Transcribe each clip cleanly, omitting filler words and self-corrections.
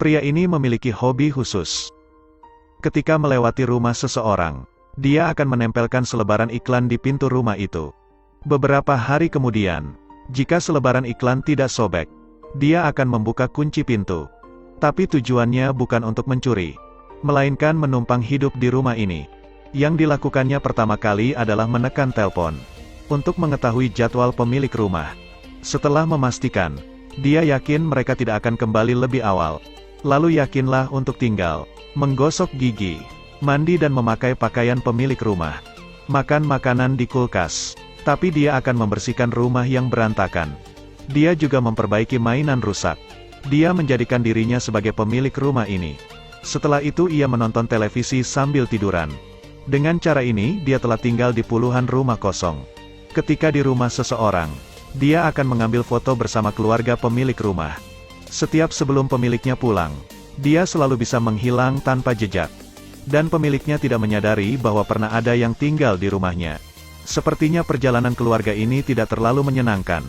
Pria ini memiliki hobi khusus. Ketika melewati rumah seseorang, dia akan menempelkan selebaran iklan di pintu rumah itu. Beberapa hari kemudian, jika selebaran iklan tidak sobek, dia akan membuka kunci pintu. Tapi tujuannya bukan untuk mencuri, melainkan menumpang hidup di rumah ini. Yang dilakukannya pertama kali adalah menekan telepon untuk mengetahui jadwal pemilik rumah. Setelah memastikan, dia yakin mereka tidak akan kembali lebih awal. Lalu yakinlah untuk tinggal, menggosok gigi, mandi dan memakai pakaian pemilik rumah. Makan makanan di kulkas. Tapi dia akan membersihkan rumah yang berantakan. Dia juga memperbaiki mainan rusak. Dia menjadikan dirinya sebagai pemilik rumah ini. Setelah itu ia menonton televisi sambil tiduran. Dengan cara ini dia telah tinggal di puluhan rumah kosong. Ketika di rumah seseorang, dia akan mengambil foto bersama keluarga pemilik rumah. Setiap sebelum pemiliknya pulang, dia selalu bisa menghilang tanpa jejak. Dan pemiliknya tidak menyadari bahwa pernah ada yang tinggal di rumahnya. Sepertinya perjalanan keluarga ini tidak terlalu menyenangkan.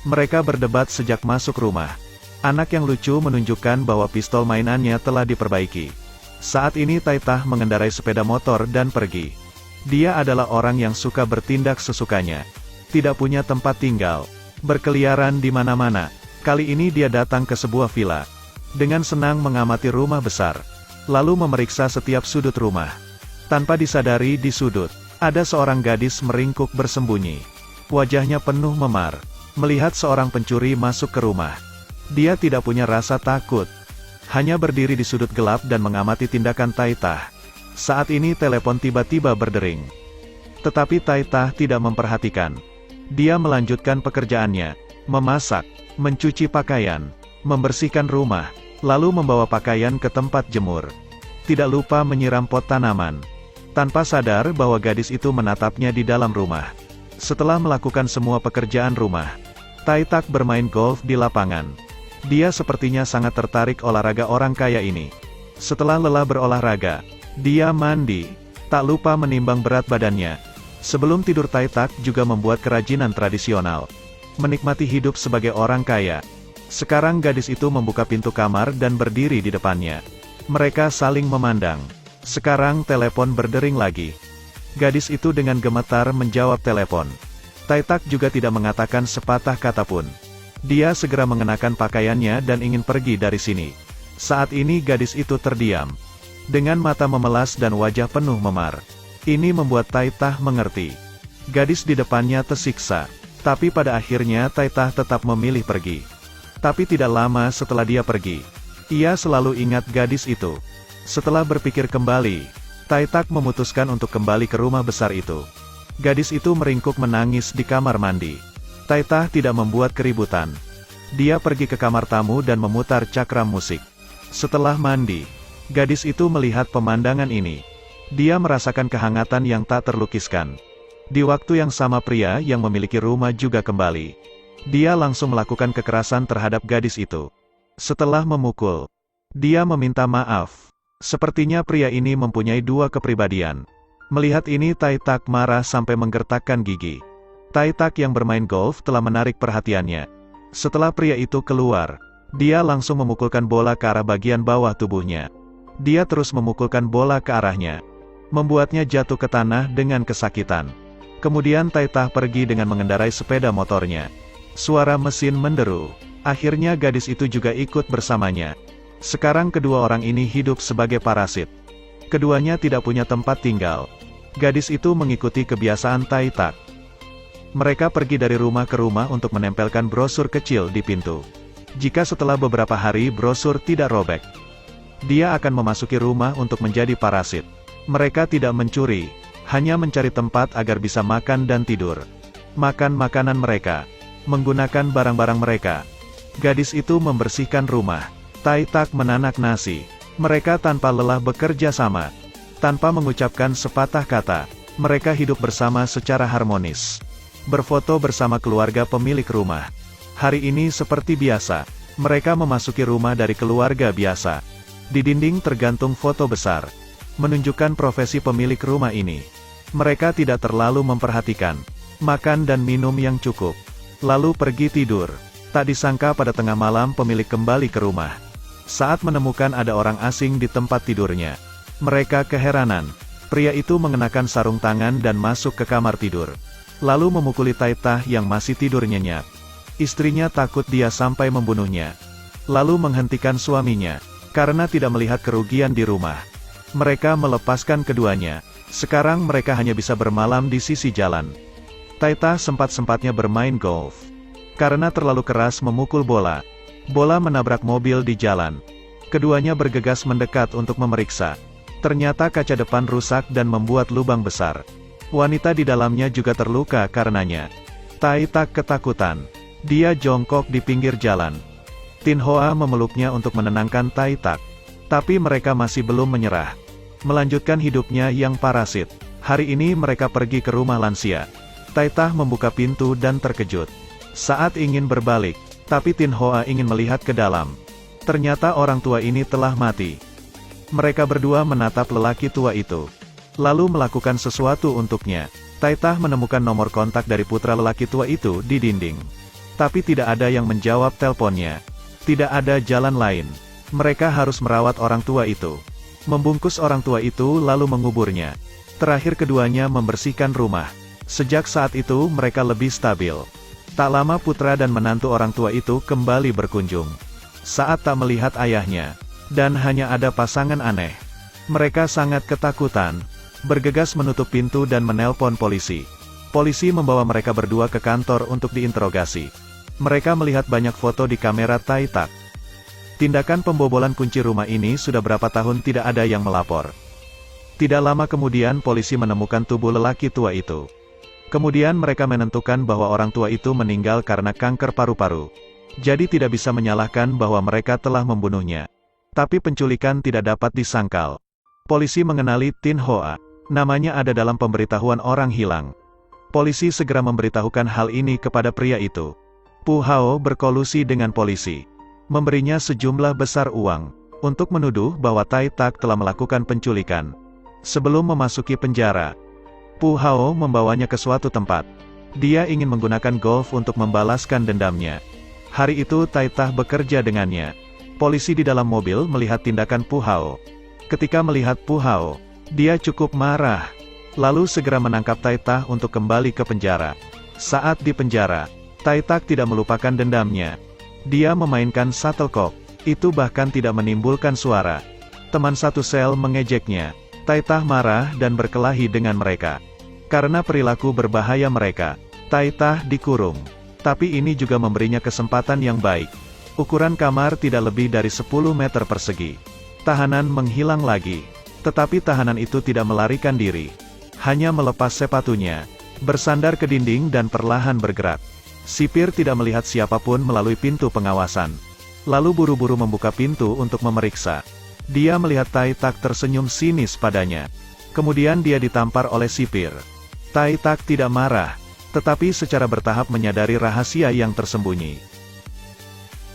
Mereka berdebat sejak masuk rumah. Anak yang lucu menunjukkan bahwa pistol mainannya telah diperbaiki. Saat ini Taitah mengendarai sepeda motor dan pergi. Dia adalah orang yang suka bertindak sesukanya. Tidak punya tempat tinggal. Berkeliaran di mana-mana. Kali ini dia datang ke sebuah villa. Dengan senang mengamati rumah besar. Lalu memeriksa setiap sudut rumah. Tanpa disadari di sudut, ada seorang gadis meringkuk bersembunyi. Wajahnya penuh memar. Melihat seorang pencuri masuk ke rumah. Dia tidak punya rasa takut. Hanya berdiri di sudut gelap dan mengamati tindakan Taitah. Saat ini telepon tiba-tiba berdering. Tetapi Taitah tidak memperhatikan. Dia melanjutkan pekerjaannya. Memasak, mencuci pakaian, membersihkan rumah, lalu membawa pakaian ke tempat jemur. Tidak lupa menyiram pot tanaman. Tanpa sadar bahwa gadis itu menatapnya di dalam rumah. Setelah melakukan semua pekerjaan rumah, Taitah bermain golf di lapangan. Dia sepertinya sangat tertarik olahraga orang kaya ini. Setelah lelah berolahraga, dia mandi, tak lupa menimbang berat badannya. Sebelum tidur Taitah juga membuat kerajinan tradisional. Menikmati hidup sebagai orang kaya. Sekarang gadis itu membuka pintu kamar dan berdiri di depannya. Mereka saling memandang. Sekarang telepon berdering lagi. Gadis itu dengan gemetar menjawab telepon. Taitah juga tidak mengatakan sepatah kata pun. Dia segera mengenakan pakaiannya dan ingin pergi dari sini. Saat ini gadis itu terdiam. Dengan mata memelas dan wajah penuh memar. Ini membuat Taitah mengerti. Gadis di depannya tersiksa. Tapi pada akhirnya Taitah tetap memilih pergi. Tapi tidak lama setelah dia pergi, ia selalu ingat gadis itu. Setelah berpikir kembali, Taitah memutuskan untuk kembali ke rumah besar itu. Gadis itu meringkuk menangis di kamar mandi. Taitah tidak membuat keributan. Dia pergi ke kamar tamu dan memutar cakram musik. Setelah mandi, gadis itu melihat pemandangan ini. Dia merasakan kehangatan yang tak terlukiskan. Di waktu yang sama pria yang memiliki rumah juga kembali. Dia langsung melakukan kekerasan terhadap gadis itu. Setelah memukul, dia meminta maaf. Sepertinya pria ini mempunyai dua kepribadian. Melihat ini Taitah marah sampai menggertakkan gigi. Taitah yang bermain golf telah menarik perhatiannya. Setelah pria itu keluar, dia langsung memukulkan bola ke arah bagian bawah tubuhnya. Dia terus memukulkan bola ke arahnya, membuatnya jatuh ke tanah dengan kesakitan. Kemudian Taitah pergi dengan mengendarai sepeda motornya. Suara mesin menderu. Akhirnya gadis itu juga ikut bersamanya. Sekarang kedua orang ini hidup sebagai parasit. Keduanya tidak punya tempat tinggal. Gadis itu mengikuti kebiasaan Taitah. Mereka pergi dari rumah ke rumah untuk menempelkan brosur kecil di pintu. Jika setelah beberapa hari brosur tidak robek, dia akan memasuki rumah untuk menjadi parasit. Mereka tidak mencuri, hanya mencari tempat agar bisa makan dan tidur. Makan makanan mereka, menggunakan barang-barang mereka. Gadis itu membersihkan rumah. Taitah menanak nasi. Mereka tanpa lelah bekerja sama. Tanpa mengucapkan sepatah kata, mereka hidup bersama secara harmonis. Berfoto bersama keluarga pemilik rumah. Hari ini seperti biasa, mereka memasuki rumah dari keluarga biasa. Di dinding tergantung foto besar, menunjukkan profesi pemilik rumah ini. Mereka tidak terlalu memperhatikan makan dan minum yang cukup, lalu pergi tidur. Tak disangka pada tengah malam pemilik kembali ke rumah. Saat menemukan ada orang asing di tempat tidurnya, mereka keheranan. Pria itu mengenakan sarung tangan dan masuk ke kamar tidur, lalu memukuli Taitah yang masih tidur nyenyak. Istrinya takut dia sampai membunuhnya, lalu menghentikan suaminya, karena tidak melihat kerugian di rumah. Mereka melepaskan keduanya. Sekarang mereka hanya bisa bermalam di sisi jalan. Taitah sempat-sempatnya bermain golf. Karena terlalu keras memukul bola, bola menabrak mobil di jalan. Keduanya bergegas mendekat untuk memeriksa. Ternyata kaca depan rusak dan membuat lubang besar. Wanita di dalamnya juga terluka karenanya. Taitah ketakutan. Dia jongkok di pinggir jalan. Tin Hoa memeluknya untuk menenangkan Taitah. Tapi mereka masih belum menyerah. Melanjutkan hidupnya yang parasit. Hari ini mereka pergi ke rumah lansia. Taitah membuka pintu dan terkejut. Saat ingin berbalik, tapi Tin Hoa ingin melihat ke dalam. Ternyata orang tua ini telah mati. Mereka berdua menatap lelaki tua itu, lalu melakukan sesuatu untuknya. Taitah menemukan nomor kontak dari putra lelaki tua itu di dinding. Tapi tidak ada yang menjawab teleponnya. Tidak ada jalan lain. Mereka harus merawat orang tua itu. Membungkus orang tua itu lalu menguburnya. Terakhir keduanya membersihkan rumah. Sejak saat itu mereka lebih stabil. Tak lama putra dan menantu orang tua itu kembali berkunjung. Saat tak melihat ayahnya, dan hanya ada pasangan aneh. Mereka sangat ketakutan, bergegas menutup pintu dan menelpon polisi. Polisi membawa mereka berdua ke kantor untuk diinterogasi. Mereka melihat banyak foto di kamera Taitah. Tindakan pembobolan kunci rumah ini sudah berapa tahun tidak ada yang melapor. Tidak lama kemudian polisi menemukan tubuh lelaki tua itu. Kemudian mereka menentukan bahwa orang tua itu meninggal karena kanker paru-paru. Jadi tidak bisa menyalahkan bahwa mereka telah membunuhnya. Tapi penculikan tidak dapat disangkal. Polisi mengenali Tin Hoa. Namanya ada dalam pemberitahuan orang hilang. Polisi segera memberitahukan hal ini kepada pria itu. Pu Hao berkolusi dengan polisi, memberinya sejumlah besar uang, untuk menuduh bahwa Taitah telah melakukan penculikan. Sebelum memasuki penjara, Pu Hao membawanya ke suatu tempat. Dia ingin menggunakan golf untuk membalaskan dendamnya. Hari itu Taitah bekerja dengannya. Polisi di dalam mobil melihat tindakan Pu Hao. Ketika melihat Pu Hao, dia cukup marah, lalu segera menangkap Taitah untuk kembali ke penjara. Saat di penjara, Taitah tidak melupakan dendamnya. Dia memainkan shuttlecock, itu bahkan tidak menimbulkan suara. Teman satu sel mengejeknya. Taitah marah dan berkelahi dengan mereka. Karena perilaku berbahaya mereka, Taitah dikurung. Tapi ini juga memberinya kesempatan yang baik. Ukuran kamar tidak lebih dari 10 meter persegi. Tahanan menghilang lagi. Tetapi tahanan itu tidak melarikan diri. Hanya melepas sepatunya, bersandar ke dinding dan perlahan bergerak. Sipir tidak melihat siapapun melalui pintu pengawasan. Lalu buru-buru membuka pintu untuk memeriksa. Dia melihat Taitah tersenyum sinis padanya. Kemudian dia ditampar oleh sipir. Taitah tidak marah, tetapi secara bertahap menyadari rahasia yang tersembunyi.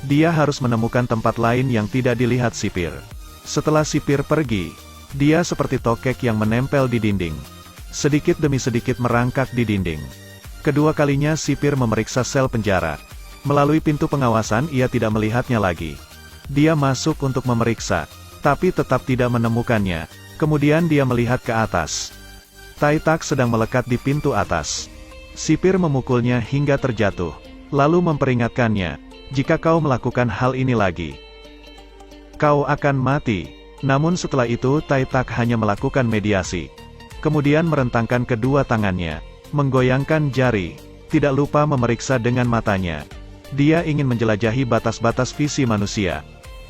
Dia harus menemukan tempat lain yang tidak dilihat sipir. Setelah sipir pergi, dia seperti tokek yang menempel di dinding. Sedikit demi sedikit merangkak di dinding. Kedua kalinya sipir memeriksa sel penjara. Melalui pintu pengawasan ia tidak melihatnya lagi. Dia masuk untuk memeriksa, tapi tetap tidak menemukannya. Kemudian dia melihat ke atas. Taitah sedang melekat di pintu atas. Sipir memukulnya hingga terjatuh, lalu memperingatkannya, jika kau melakukan hal ini lagi, kau akan mati. Namun setelah itu Taitah hanya melakukan mediasi. Kemudian merentangkan kedua tangannya, menggoyangkan jari, tidak lupa memeriksa dengan matanya. Dia ingin menjelajahi batas-batas visi manusia.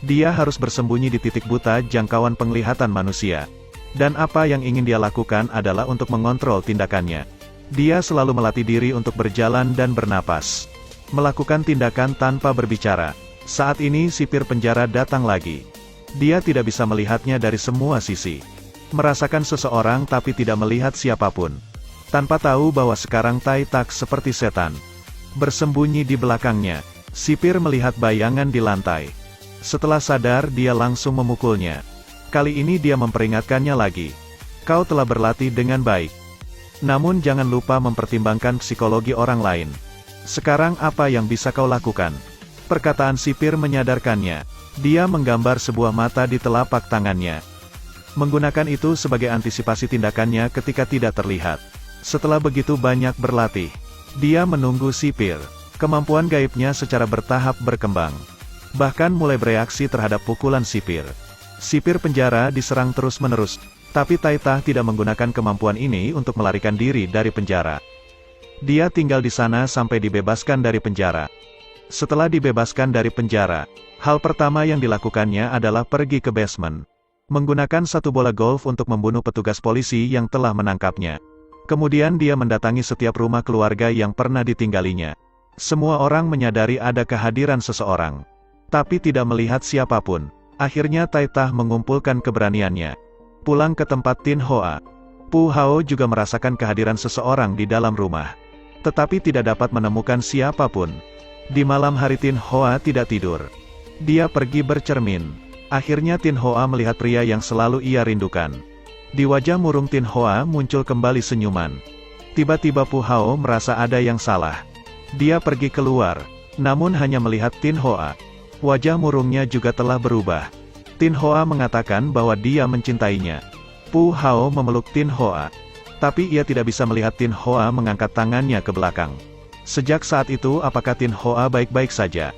Dia harus bersembunyi di titik buta jangkauan penglihatan manusia. Dan apa yang ingin dia lakukan adalah untuk mengontrol tindakannya. Dia selalu melatih diri untuk berjalan dan bernapas. Melakukan tindakan tanpa berbicara. Saat ini sipir penjara datang lagi. Dia tidak bisa melihatnya dari semua sisi. Merasakan seseorang tapi tidak melihat siapapun. Tanpa tahu bahwa sekarang Taitah seperti setan. Bersembunyi di belakangnya, sipir melihat bayangan di lantai. Setelah sadar dia langsung memukulnya. Kali ini dia memperingatkannya lagi. Kau telah berlatih dengan baik. Namun jangan lupa mempertimbangkan psikologi orang lain. Sekarang apa yang bisa kau lakukan? Perkataan sipir menyadarkannya. Dia menggambar sebuah mata di telapak tangannya. Menggunakan itu sebagai antisipasi tindakannya ketika tidak terlihat. Setelah begitu banyak berlatih, dia menunggu sipir. Kemampuan gaibnya secara bertahap berkembang. Bahkan mulai bereaksi terhadap pukulan sipir. Sipir penjara diserang terus-menerus, tapi Taitah tidak menggunakan kemampuan ini untuk melarikan diri dari penjara. Dia tinggal di sana sampai dibebaskan dari penjara. Setelah dibebaskan dari penjara, hal pertama yang dilakukannya adalah pergi ke basement. Menggunakan satu bola golf untuk membunuh petugas polisi yang telah menangkapnya. Kemudian dia mendatangi setiap rumah keluarga yang pernah ditinggalinya. Semua orang menyadari ada kehadiran seseorang, tapi tidak melihat siapapun. Akhirnya Taitah mengumpulkan keberaniannya. Pulang ke tempat Tin Hoa. Pu Hao juga merasakan kehadiran seseorang di dalam rumah, tetapi tidak dapat menemukan siapapun. Di malam hari Tin Hoa tidak tidur. Dia pergi bercermin. Akhirnya Tin Hoa melihat pria yang selalu ia rindukan. Di wajah murung Tin Hoa muncul kembali senyuman. Tiba-tiba Pu Hao merasa ada yang salah. Dia pergi keluar, namun hanya melihat Tin Hoa. Wajah murungnya juga telah berubah. Tin Hoa mengatakan bahwa dia mencintainya. Pu Hao memeluk Tin Hoa, tapi ia tidak bisa melihat Tin Hoa mengangkat tangannya ke belakang. Sejak saat itu apakah Tin Hoa baik-baik saja?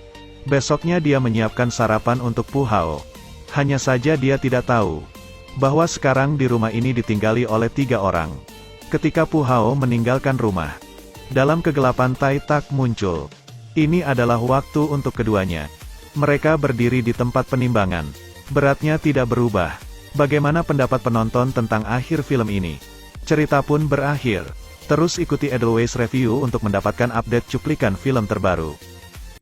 Besoknya dia menyiapkan sarapan untuk Pu Hao. Hanya saja dia tidak tahu bahwa sekarang di rumah ini ditinggali oleh 3 orang. Ketika Pu Hao meninggalkan rumah, dalam kegelapan Tai Tak muncul. Ini adalah waktu untuk keduanya. Mereka berdiri di tempat penimbangan. Beratnya tidak berubah. Bagaimana pendapat penonton tentang akhir film ini? Cerita pun berakhir. Terus ikuti Edelweiss Review untuk mendapatkan update cuplikan film terbaru.